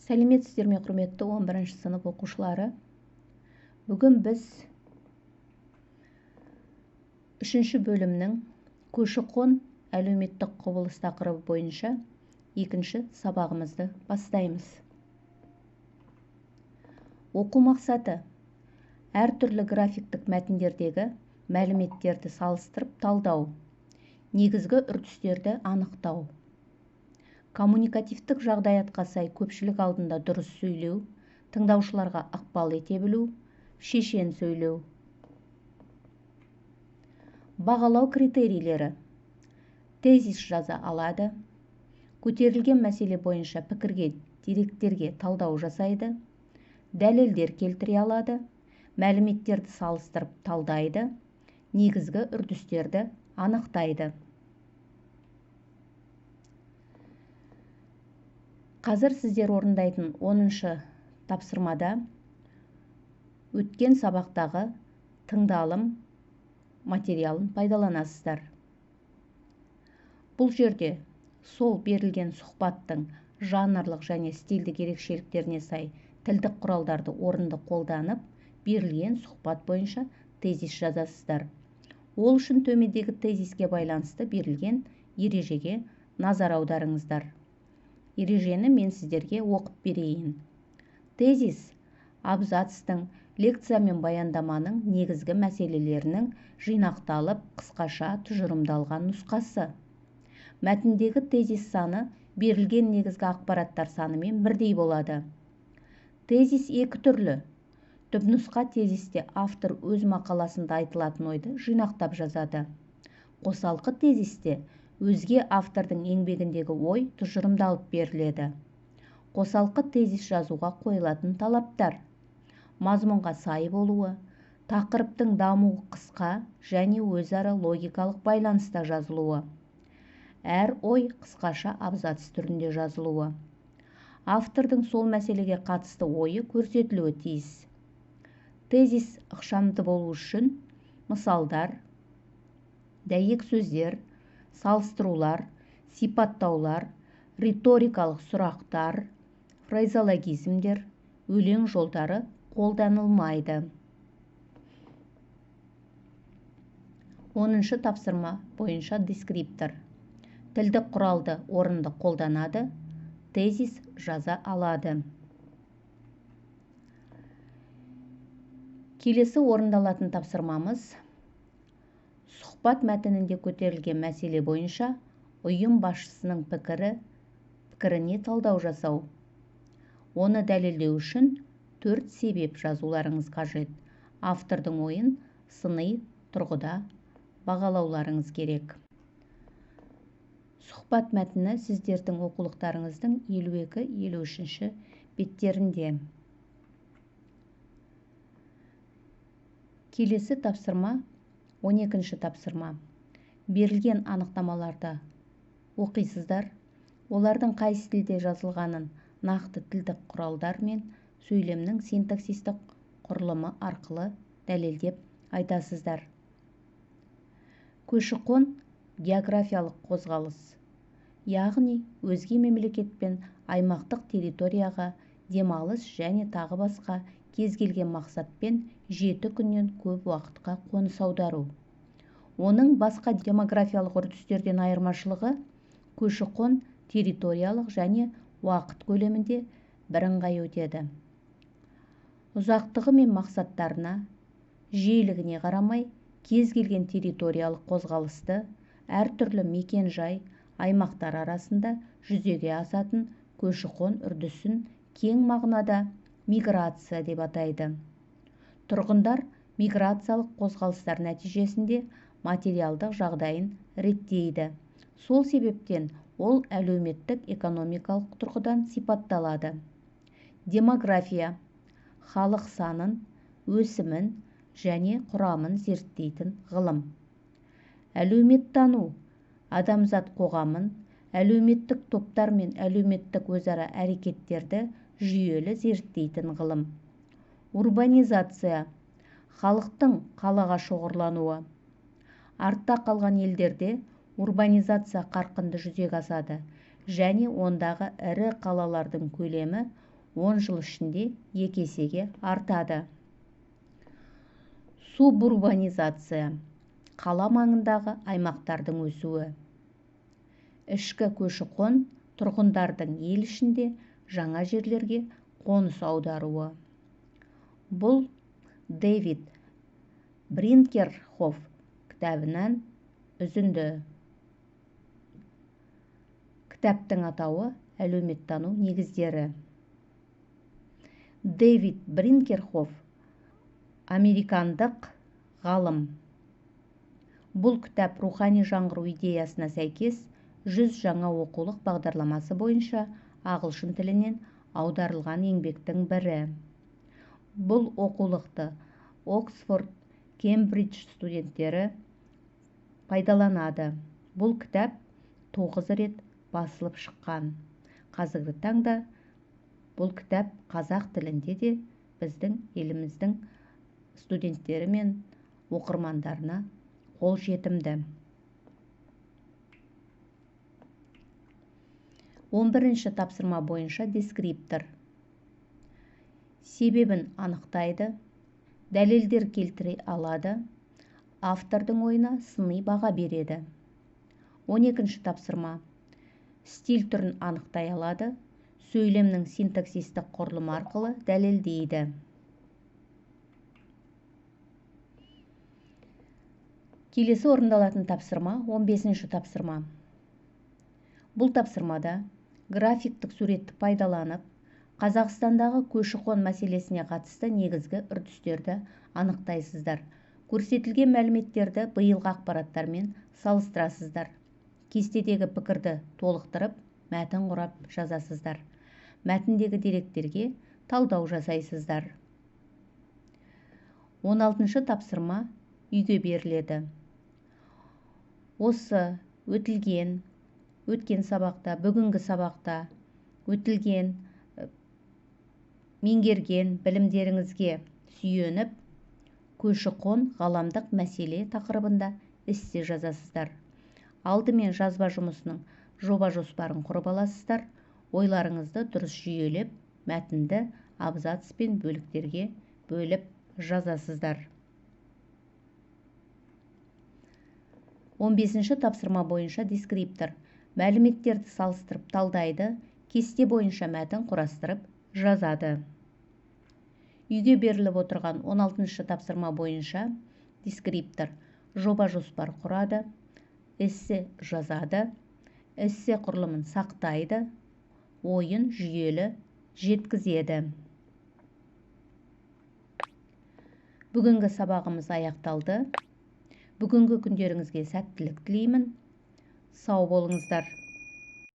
Сәлеметсіздер ме, құрметті 11 сынып оқушылары? Бүгін біз 3 бөлімнің көші-қон әлеуметтік құбылыс тақырыбы бойынша 2 сабағымызды бастаймыз. Оқу мақсаты: әртүрлі графиктік мәтіндердегі мәліметтерді салыстырып талдау, негізгі үрдістерді анықтау, коммуникативтік жағдаятқа сай көпшілік алдында дұрыс сөйлеу, тыңдаушыларға ықпал ете білу, шешен сөйлеу. Бағалау критерийлері: тезис жаза алады, көтерілген мәселе бойынша пікірге, деректерге талдау жасайды, дәлелдер келтіре алады, мәліметтерді салыстырып талдайды, негізгі үрдістерді анықтайды. Қазір сіздер орындайтын 10 тапсырмада өткен сабақтағы тыңдалым материалын пайдаланасыздар. Бұл жерде сол берілген сұхбаттың жанрлық және стильдік ерекшеліктеріне сай тілдік құралдарды орынды қолданып, берілген сұхбат бойынша тезис жазасыздар. Ол үшін төмендегі тезиске байланысты берілген ережеге назар аударыңыздар. Ережені мен сіздерге оқып берейін. Тезис абзацтың, лекция мен баяндаманың негізгі мәселелерінің жинақталып, қысқаша тұжырымдалған нұсқасы. Мәтіндегі тезис саны берілген негізгі ақпараттар санымен бірдей болады. Тезис екі түрлі. Түпнұсқа тезисте автор өз мақаласында айтылатын ойды жинақтап жазады. Қосалқы тезисте өзге автордың еңбегіндегі ой тұжырымдалып беріледі. Қосалқы тезис жазуға қойылатын талаптар: мазмұнға сай болуы, тақырыптың дамуы қысқа және өзара логикалық байланыста жазылуы, әр ой қысқаша абзац түрінде жазылуы, автордың сол мәселеге қатысты ойы көрсетілуі тиіс. Тезис ықшамды болу үшін мысалдар, дәйек сөздер, салыстырулар, сипаттаулар, риторикалық сұрақтар, фразеологизмдер, өлең жолдары қолданылмайды. 10 тапсырма бойынша дескриптор: тілдік құралды орынды қолданады, тезис жаза алады. Келесі орындалатын тапсырмамыз: сұхбат мәтінінде көтерілген мәселе бойынша ұйым басшысының пікіріне талдау жасау. Оны дәлелдеу үшін 4 себеп жазуларыңыз қажет. Автордың ойын сыни тұрғыда бағалауларыңыз керек. Сұхбат мәтіні сіздердің оқулықтарыңыздың 52-53 беттерінде. Келесі тапсырма 12 тапсырма. Берілген анықтамаларды оқисыздар. Олардың қайсы тілде жазылғанын нақты тілдік құралдар мен сөйлемнің синтаксистік құрылымы арқылы дәлелдеп айтасыздар. Көші-қон географиялық қозғалыс, яғни өзге мемлекет пен аймақтық территорияға демалыс және тағы басқа кез келген мақсатпен 7 күннен көп уақытқа қоныс аудару. Оның басқа демографиялық үрдістерден айырмашылығы көші-қон территориялық және уақыт көлемінде бірыңғай өтеді. Ұзақтығы мен мақсаттарына, жиілігіне қарамай кез келген территориялық қозғалысты әртүрлі мекен-жай, аймақтар арасында жүзеге асатын көші-қон үрдісін кең мағынада миграция деп атайды. Тұрғындар миграциялық қозғалыстар нәтижесінде материалдық жағдайын реттейді. Сол себептен ол әлеуметтік-экономикалық тұрғыдан сипатталады. Демография халық санын, өсімін және құрамын зерттейтін ғылым. Әлеуметтану адамзат қоғамын, әлеуметтік топтар мен әлеуметтік өзара әрекеттерді жүйелі зерттейтін ғылым. Урбанизация халықтың қалаға шоғырлануы. Артта қалған елдерде урбанизация қарқынды жүзеге асады және ондағы ірі қалалардың көлемі 10 жыл ішінде 2 есеге артады. Субурбанизация – қала маңындағы аймақтардың өсуі. Ішкі көші-қон – тұрғындардың ел ішінде жаңа жерлерге қоныс аударуы. Бұл Дэвид Бринкерхоф кітабынан үзінді. Кітаптың атауы «Әлеуметтану негіздері». Дэвид Бринкерхоф американдық ғалым. Бұл кітап рухани жаңғыру идеясына сәйкес 100 жаңа оқулық бағдарламасы бойынша ағылшын тілінен аударылған еңбектің бірі. Бұл оқулықты Оксфорд, Кембридж студенттері пайдаланады. Бұл кітап 9 рет басылып шыққан. Қазіргі таңда бұл кітап қазақ тілінде де біздің еліміздің студенттері мен оқырмандарына қолжетімді. 11-ші тапсырма бойынша дескриптор. Себебін анықтайды, дәлелдер келтіре алады, автордың ойына сыни баға береді. 12-ші тапсырма. Стиль түрін анықтай алады, сөйлемнің синтаксистік құрылымы арқылы дәлелдейді. Келесі орындалатын тапсырма 15-ші тапсырма. Бұл тапсырмада графиктік суретті пайдаланып, Қазақстандағы көші-қон мәселесіне қатысты негізгі үрдістерді анықтайсыздар. Көрсетілген мәліметтерді биылғы ақпараттармен салыстырасыздар. Кестедегі пікірді толықтырып, мәтін құрап жазасыздар. Мәтіндегі деректерге талдау жасайсыздар. 16-шы тапсырма үйге беріледі. Осы өткен сабақта, бүгінгі сабақта өтілген, меңгерген білімдеріңізге сүйеніп, көші-қон ғаламдық мәселе тақырыбында эссе жазасыздар. Алдымен жазба жұмысының жоба жоспарын құрып аласыздар. Ойларыңызды дұрыс жүйелеп, мәтінді абзац пен бөліктерге бөліп жазасыздар. 15-ші тапсырма бойынша дескриптор. Мәліметтерді салыстырып талдайды, кесте бойынша мәтін құрастырып жазады. Үйге беріліп отырған 16-ші тапсырма бойынша дескриптор. Жоба жоспар құрады, эссе жазады, эссе құрылымын сақтайды, ойын жүйелі жеткізеді. Бүгінгі сабағымыз аяқталды. Бүгінгі күндеріңізге сәттілік тілеймін. Сау болыңыздар.